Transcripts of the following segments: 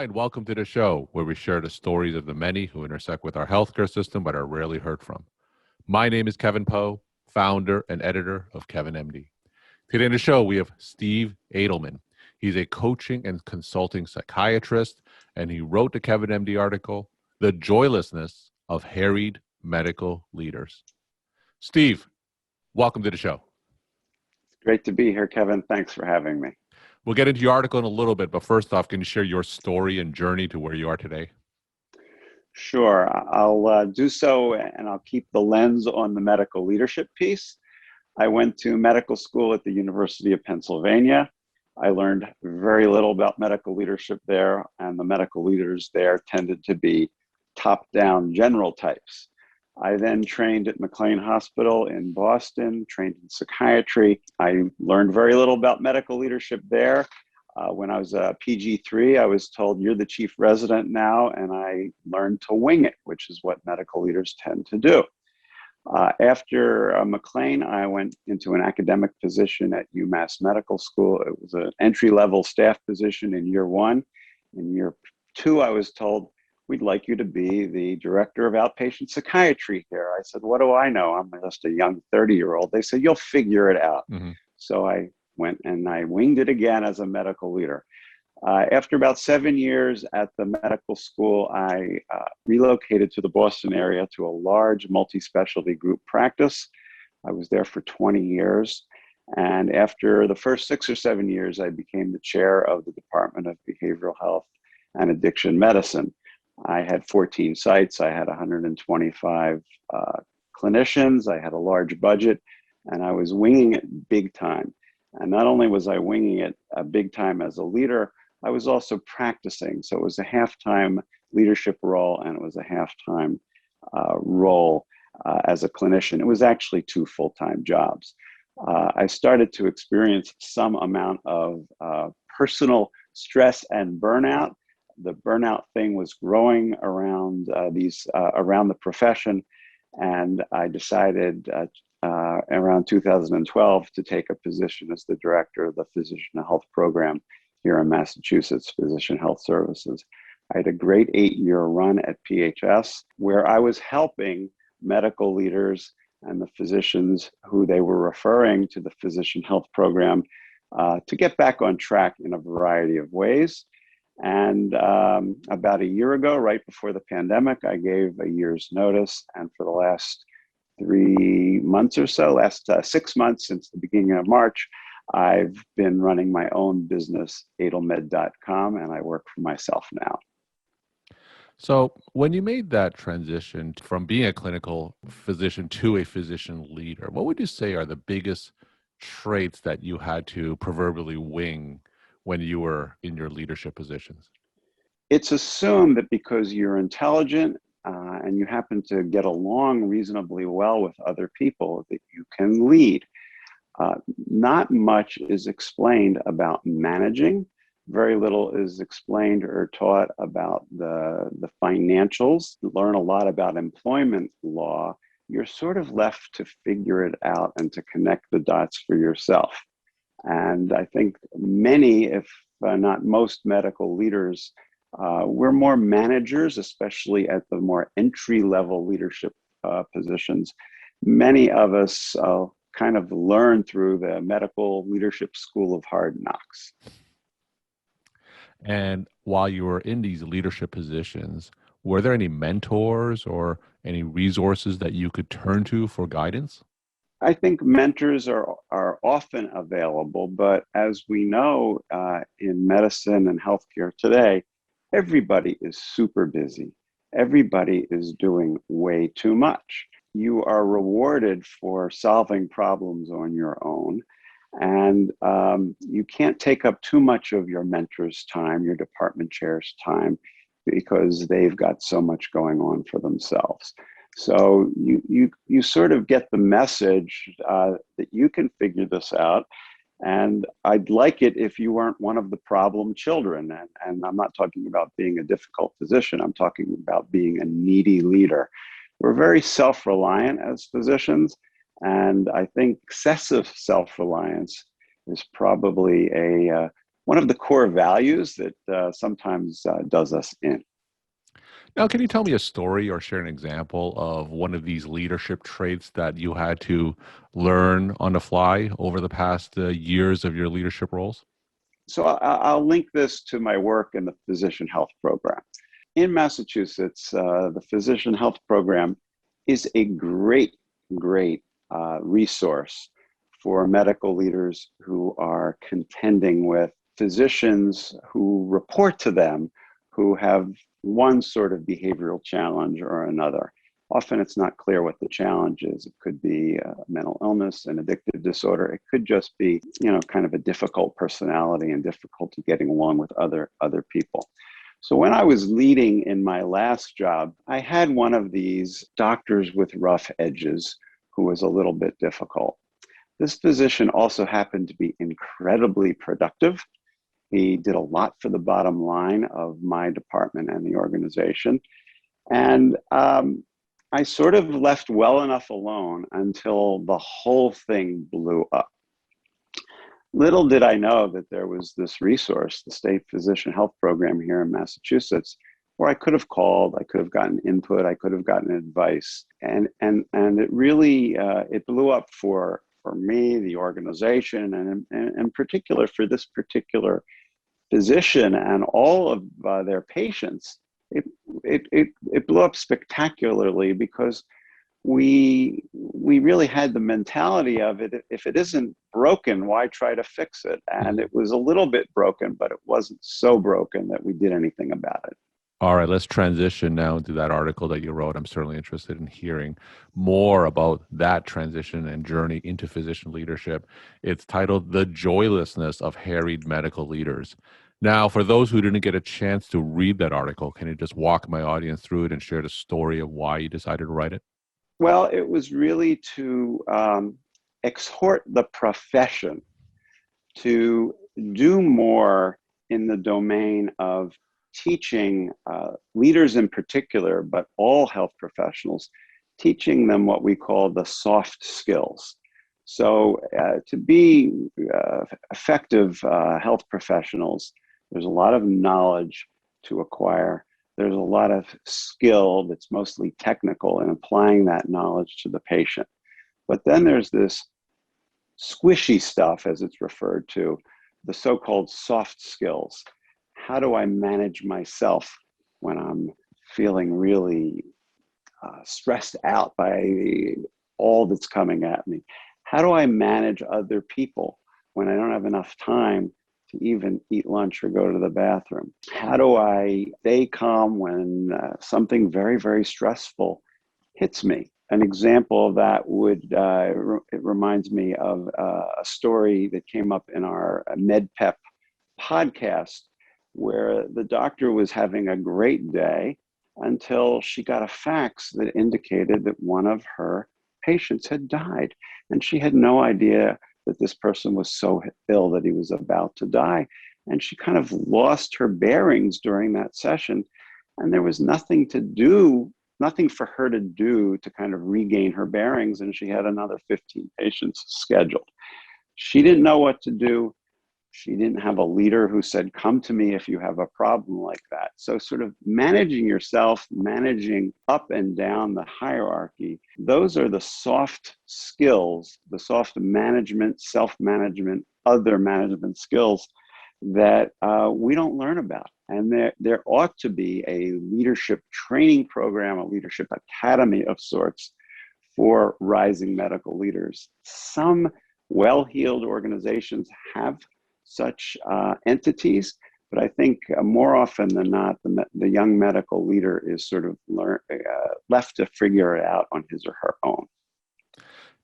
Hi, and welcome to the show where we share the stories of the many who intersect with our healthcare system but are rarely heard from. My name is Kevin Poe, founder and editor of Kevin MD. Today in the show, we have Steve Adelman. He's a coaching and consulting psychiatrist, and he wrote the Kevin MD article, The Joylessness of Harried Medical Leaders. Steve, welcome to the show. Great to be here, Kevin. Thanks for having me. We'll get into your article in a little bit, but first off, can you share your story and journey to where you are today? Sure, I'll do so, and I'll keep the lens on the medical leadership piece. I went to medical school at the University of Pennsylvania. I learned very little about medical leadership there, and the medical leaders there tended to be top-down general types. I then trained at McLean Hospital in Boston, trained in psychiatry. I learned very little about medical leadership there. When I was a PG3, I was told, you're the chief resident now, and I learned to wing it, which is what medical leaders tend to do. After McLean, I went into an academic position at UMass Medical School. It was an entry-level staff position in year one. In year two, I was told, we'd like you to be the director of outpatient psychiatry here. I said, what do I know? I'm just a young 30-year-old. They said, you'll figure it out. Mm-hmm. So I went and I winged it again as a medical leader. After about 7 years at the medical school, I relocated to the Boston area to a large multi-specialty group practice. I was there for 20 years. And after the first 6 or 7 years, I became the chair of the Department of Behavioral Health and Addiction Medicine. I had 14 sites. I had 125 clinicians. I had a large budget, and I was winging it big time. And not only was I winging it big time as a leader, I was also practicing. So it was a half-time leadership role, and it was a half-time role as a clinician. It was actually 2 full-time jobs. I started to experience some amount of personal stress and burnout. The burnout thing was growing around around the profession, and I decided around 2012 to take a position as the director of the Physician Health Program here in Massachusetts, Physician Health Services. I had a great 8-year run at PHS where I was helping medical leaders and the physicians who they were referring to the Physician Health Program to get back on track in a variety of ways. And about a year ago, right before the pandemic, I gave a year's notice. And for the last 3 months or so, last 6 months since the beginning of March, I've been running my own business, adelmed.com, and I work for myself now. So when you made that transition from being a clinical physician to a physician leader, what would you say are the biggest traits that you had to proverbially wing when you were in your leadership positions? It's assumed that because you're intelligent and you happen to get along reasonably well with other people, that you can lead. Not much is explained about managing. Very little is explained or taught about the financials. You learn a lot about employment law. You're sort of left to figure it out and to connect the dots for yourself. And I think many, if not most medical leaders, we're more managers, especially at the more entry-level leadership positions. Many of us kind of learn through the medical leadership school of hard knocks. And while you were in these leadership positions, were there any mentors or any resources that you could turn to for guidance? I think mentors are often available, but as we know in medicine and healthcare today, everybody is super busy. Everybody is doing way too much. You are rewarded for solving problems on your own, and you can't take up too much of your mentor's time, your department chair's time, because they've got so much going on for themselves. So you sort of get the message that you can figure this out. And I'd like it if you weren't one of the problem children. And I'm not talking about being a difficult physician. I'm talking about being a needy leader. We're very self-reliant as physicians. And I think excessive self-reliance is probably a one of the core values that sometimes does us in. Now, can you tell me a story or share an example of one of these leadership traits that you had to learn on the fly over the past years of your leadership roles? So I'll link this to my work in the physician health program. In Massachusetts, the physician health program is a great resource for medical leaders who are contending with physicians who report to them who have one sort of behavioral challenge or another. Often it's not clear what the challenge is. It could be a mental illness, an addictive disorder. It could just be, kind of a difficult personality and difficulty getting along with other people. So when I was leading in my last job, I had one of these doctors with rough edges who was a little bit difficult. This physician also happened to be incredibly productive. He did a lot for the bottom line of my department and the organization. And I sort of left well enough alone until the whole thing blew up. Little did I know that there was this resource, the state physician health program here in Massachusetts, where I could have called, I could have gotten input, I could have gotten advice. And it really, it blew up for me, the organization, and in particular for this particular physician and all of their patients. It blew up spectacularly because we really had the mentality of it. If it isn't broken, why try to fix it? And it was a little bit broken, but it wasn't so broken that we did anything about it. All right, let's transition now into that article that you wrote. I'm certainly interested in hearing more about that transition and journey into physician leadership. It's titled The Joylessness of Harried Medical Leaders. Now, for those who didn't get a chance to read that article, can you just walk my audience through it and share the story of why you decided to write it? Well, it was really to exhort the profession to do more in the domain of teaching leaders in particular, but all health professionals, teaching them what we call the soft skills. So to be effective health professionals, there's a lot of knowledge to acquire. There's a lot of skill that's mostly technical in applying that knowledge to the patient. But then there's this squishy stuff, as it's referred to, the so-called soft skills. How do I manage myself when I'm feeling really stressed out by all that's coming at me? How do I manage other people when I don't have enough time to even eat lunch or go to the bathroom? How do I stay calm when something very, very stressful hits me? An example of that it reminds me of a story that came up in our MedPep podcast, where the doctor was having a great day until she got a fax that indicated that one of her patients had died. And she had no idea that this person was so ill that he was about to die. And she kind of lost her bearings during that session. And there was nothing for her to do to kind of regain her bearings. And she had another 15 patients scheduled. She didn't know what to do. She didn't have a leader who said, come to me if you have a problem like that. So sort of managing yourself, managing up and down the hierarchy, those are the soft skills, the soft management, self-management, other management skills that we don't learn about. And there ought to be a leadership training program, a leadership academy of sorts for rising medical leaders. Some well-heeled organizations have such entities, but I think more often than not, the young medical leader is sort of left to figure it out on his or her own.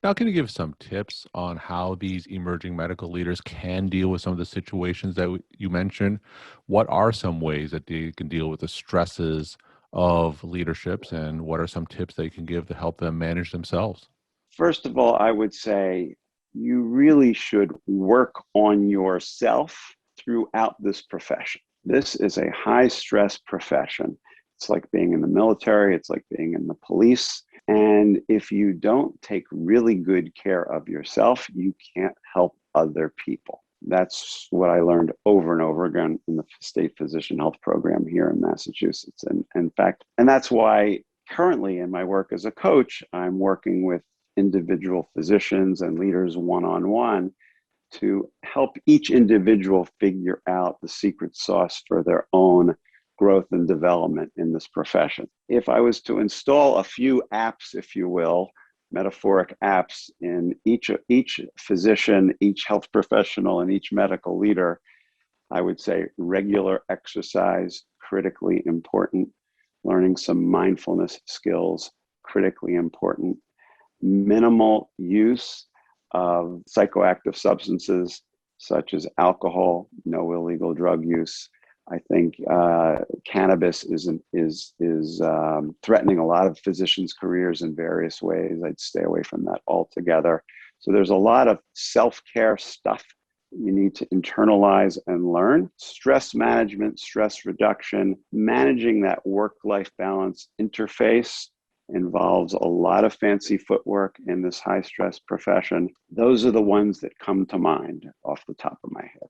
Now, can you give some tips on how these emerging medical leaders can deal with some of the situations that you mentioned? What are some ways that they can deal with the stresses of leaderships, and what are some tips that you can give to help them manage themselves? First of all, I would say you really should work on yourself throughout this profession. This is a high stress profession. It's like being in the military, it's like being in the police. And if you don't take really good care of yourself, you can't help other people. that's what I learned over and over again in the state physician health program here in Massachusetts. And in fact, and that's why currently in my work as a coach, I'm working with individual physicians and leaders one-on-one to help each individual figure out the secret sauce for their own growth and development in this profession. If I was to install a few apps, if you will, metaphoric apps in each physician, each health professional, and each medical leader, I would say regular exercise, critically important, learning some mindfulness skills, critically important, minimal use of psychoactive substances such as alcohol, no illegal drug use. I think cannabis is threatening a lot of physicians' careers in various ways. I'd stay away from that altogether. So there's a lot of self-care stuff you need to internalize and learn. Stress management, stress reduction, managing that work-life balance interface involves a lot of fancy footwork in this high-stress profession. Those are the ones that come to mind off the top of my head.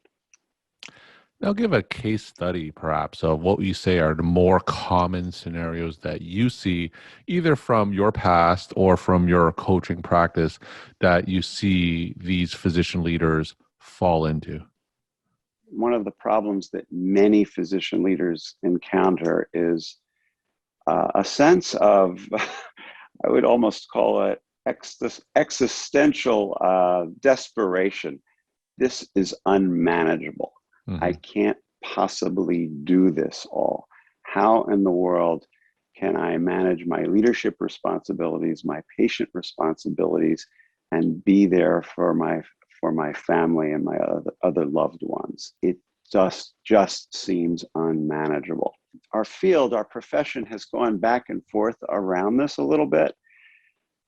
Now, give a case study, perhaps, of what you say are the more common scenarios that you see, either from your past or from your coaching practice, that you see these physician leaders fall into. One of the problems that many physician leaders encounter is a sense of, I would almost call it existential desperation. This is unmanageable. Mm-hmm. I can't possibly do this all. How in the world can I manage my leadership responsibilities, my patient responsibilities, and be there for my family and my other loved ones? It just seems unmanageable. Our field, our profession has gone back and forth around this a little bit.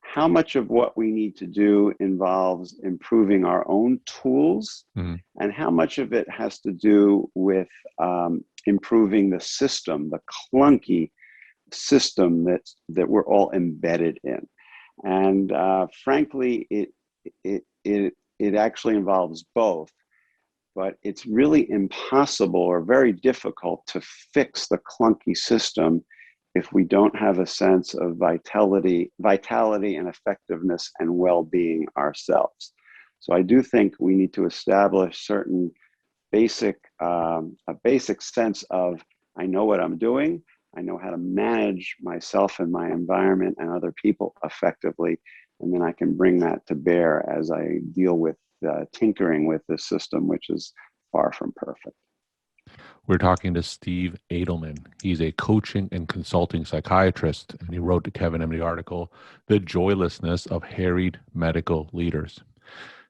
How much of what we need to do involves improving our own tools, mm-hmm. and how much of it has to do with improving the system, the clunky system that we're all embedded in. And frankly, it actually involves both, but it's really impossible or very difficult to fix the clunky system if we don't have a sense of vitality and effectiveness and well-being ourselves. So I do think we need to establish certain a basic sense of, I know what I'm doing, I know how to manage myself and my environment and other people effectively, and then I can bring that to bear as I deal with tinkering with this system, which is far from perfect. We're talking to Steve Adelman. He's a coaching and consulting psychiatrist, and he wrote the Kevin Emdy article, The Joylessness of Harried Medical Leaders.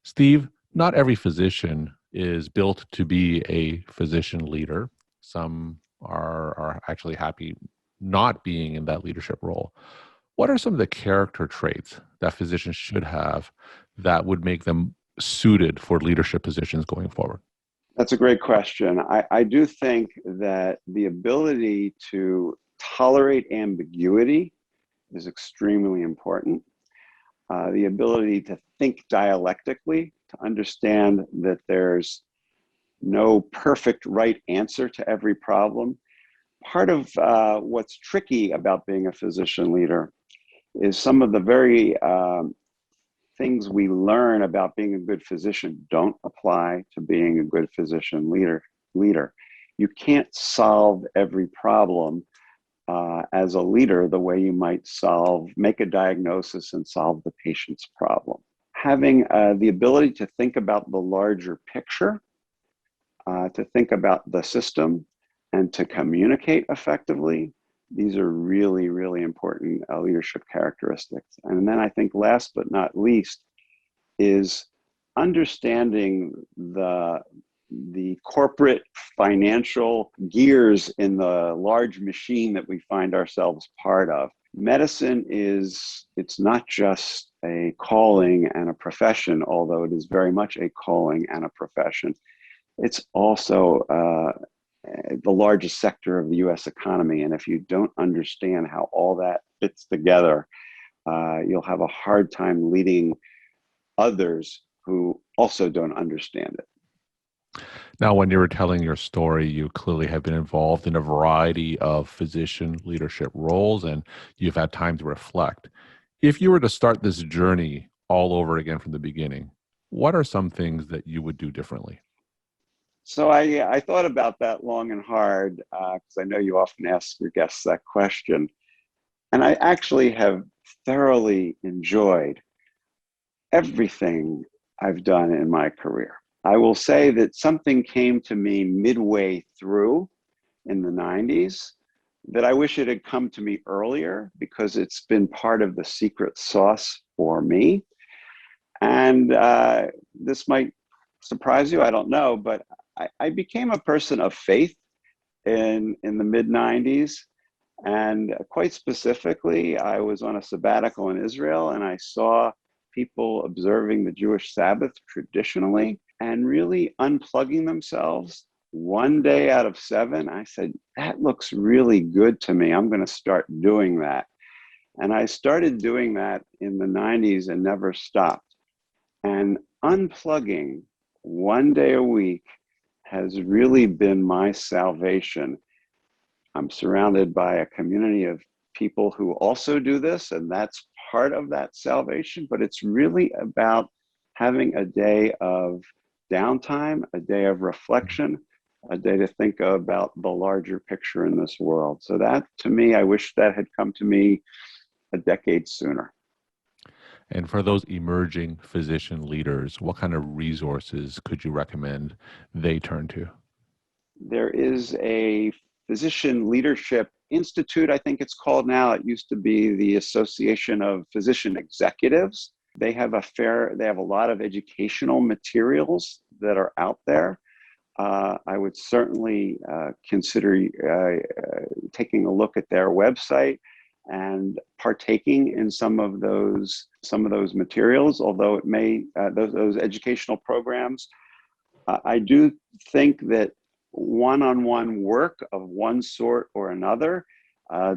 Steve, not every physician is built to be a physician leader. Some are actually happy not being in that leadership role. What are some of the character traits that physicians should have that would make them suited for leadership positions going forward? That's a great question. I do think that the ability to tolerate ambiguity is extremely important. The ability to think dialectically, to understand that there's no perfect right answer to every problem. Part of what's tricky about being a physician leader is some of the very things we learn about being a good physician don't apply to being a good physician leader. You can't solve every problem as a leader the way you might make a diagnosis and solve the patient's problem. Having the ability to think about the larger picture, to think about the system, and to communicate effectively, these are really, really important leadership characteristics. And then I think last but not least is understanding the corporate financial gears in the large machine that we find ourselves part of. Medicine it's not just a calling and a profession, although it is very much a calling and a profession. It's also the largest sector of the US economy. And if you don't understand how all that fits together, you'll have a hard time leading others who also don't understand it. Now, when you were telling your story, you clearly have been involved in a variety of physician leadership roles and you've had time to reflect. If you were to start this journey all over again from the beginning, what are some things that you would do differently? So I thought about that long and hard because I know you often ask your guests that question. And I actually have thoroughly enjoyed everything I've done in my career. I will say that something came to me midway through in the 90s that I wish it had come to me earlier because it's been part of the secret sauce for me. And this might surprise you, I don't know, but I became a person of faith in the mid 90s. And quite specifically, I was on a sabbatical in Israel and I saw people observing the Jewish Sabbath traditionally and really unplugging themselves one day out of seven. I said, that looks really good to me. I'm going to start doing that. And I started doing that in the 90s and never stopped. And unplugging one day a week has really been my salvation. I'm surrounded by a community of people who also do this, and that's part of that salvation. But it's really about having a day of downtime, a day of reflection, a day to think about the larger picture in this world. So that, to me, I wish that had come to me a decade sooner. And for those emerging physician leaders, what kind of resources could you recommend they turn to? There is a Physician Leadership Institute, I think it's called now. It used to be the Association of Physician Executives. They have a lot of educational materials that are out there. I would certainly consider taking a look at their website and partaking in some of those materials. Although it may those educational programs, I do think that one-on-one work of one sort or another,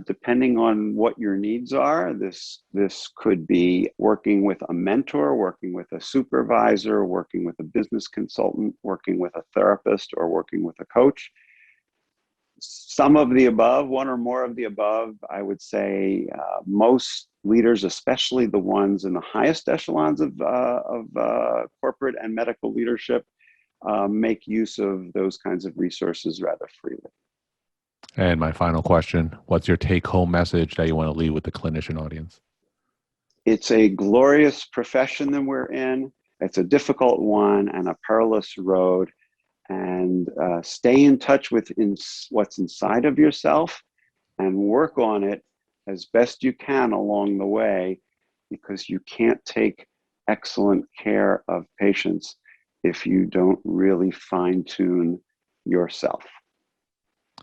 depending on what your needs are. This could be working with a mentor, working with a supervisor, working with a business consultant, working with a therapist, or working with a coach. Some of the above, one or more of the above, I would say most leaders, especially the ones in the highest echelons of corporate and medical leadership, make use of those kinds of resources rather freely. And my final question, what's your take-home message that you want to leave with the clinician audience? It's a glorious profession that we're in. It's a difficult one and a perilous road. And stay in touch with what's inside of yourself and work on it as best you can along the way, because you can't take excellent care of patients if you don't really fine-tune yourself.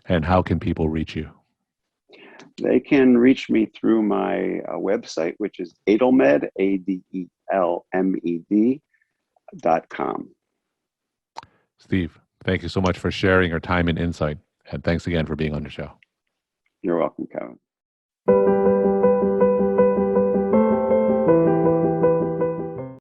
And how can people reach you? They can reach me through my website, which is Adelmed, ADELMED.com. Steve, thank you so much for sharing your time and insight. And thanks again for being on the show. You're welcome, Kevin.